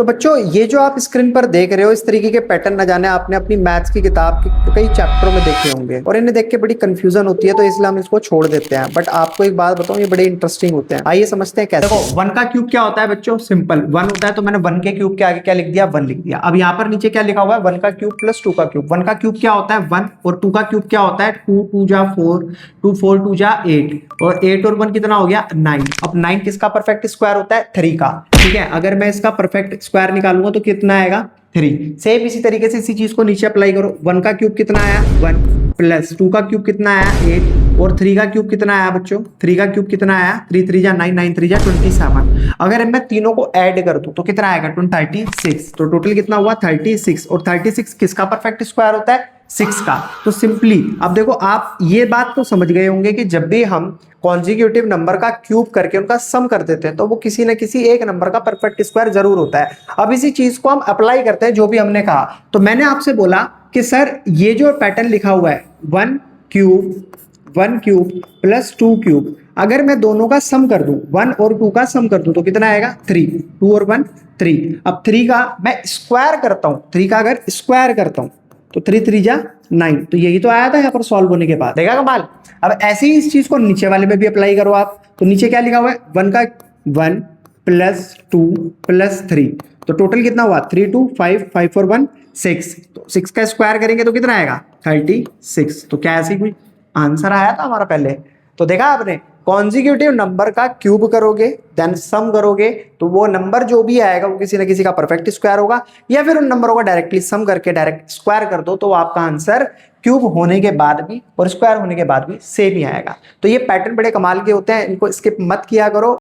तो बच्चों ये जो आप स्क्रीन पर देख रहे हो इस तरीके के पैटर्न न जाने आपने अपनी मैथ्स की किताब के कई चैप्टरों में देखे होंगे और इन्हें देख के बड़ी कंफ्यूजन होती है, तो इसलिए हम इसको छोड़ देते हैं। बट आपको एक बात बताऊं, ये बड़े इंटरेस्टिंग होते हैं। आइए समझते हैं कैसे। देखो वन का क्यूब क्या होता है बच्चों, सिंपल वन होता है, तो मैंने वन के क्यूब के आगे क्या लिख दिया, वन लिख दिया। अब यहाँ पर नीचे क्या लिखा हुआ है, वन का क्यूब प्लस टू का क्यूब। वन का क्यूब क्या होता है, वन, और टू का क्यूब क्या होता है, टू टू जा फोर, टू फोर टू जा एट, और एट और वन कितना हो गया, नाइन। अब नाइन किसका परफेक्ट स्क्वायर होता है, थ्री का। ठीक है, अगर मैं इसका परफेक्ट स्क्वायर निकालूंगा तो कितना आएगा, थ्री। सेम इसी तरीके से इसी चीज को नीचे अप्लाई करो। वन का क्यूब कितना आया, वन, प्लस टू का क्यूब कितना आया, एट, और थ्री का क्यूब कितना आया बच्चों, थ्री का क्यूब कितना आया, थ्री थ्री जा नाइन, नाइन थ्री जा 27। अगर मैं तीनों को ऐड कर दूं तो कितना आएगा, 36। तो टोटल कितना हुआ, 36। और 36 किसका परफेक्ट स्क्वायर होता है, सिक्स का। तो सिंपली अब देखो, आप ये बात तो समझ गए होंगे कि जब भी हम कॉन्जिक्यूटिव नंबर का क्यूब करके उनका सम कर देते हैं तो वो किसी न किसी एक नंबर का परफेक्ट स्क्वायर जरूर होता है। अब इसी चीज को हम अप्लाई करते हैं जो भी हमने कहा। तो मैंने आपसे बोला कि सर ये जो पैटर्न लिखा हुआ है, one cube plus two cube, अगर मैं दोनों का सम कर दूं, वन और टू का सम कर दूं तो कितना आएगा, थ्री। टू और वन थ्री। अब थ्री का मैं स्क्वायर करता हूं, थ्री का अगर स्क्वायर करता हूं तो थ्री थ्री जा नाइन। तो यही तो आया था यहाँ पर सॉल्व होने के बाद, देखा कमाल। अब ऐसे ही इस चीज को नीचे वाले में भी अप्लाई करो आप। तो नीचे क्या लिखा हुआ है, वन का one plus two plus three, तो टोटल कितना हुआ, three two five, five four one six. तो सिक्स का स्क्वायर करेंगे तो कितना आएगा, 36। तो क्या ऐसे कोई आंसर आया था हमारा पहले। तो देखा आपने, कॉन्जिक्यूटिव नंबर का क्यूब करोगे देन सम करोगे तो वो नंबर जो भी आएगा वो किसी ना किसी का परफेक्ट स्क्वायर होगा, या फिर उन नंबरों का डायरेक्टली सम करके डायरेक्ट स्क्वायर कर दो तो आपका आंसर क्यूब होने के बाद भी और स्क्वायर होने के बाद भी सेम ही आएगा। तो ये पैटर्न बड़े कमाल के होते हैं, इनको स्किप मत किया करो।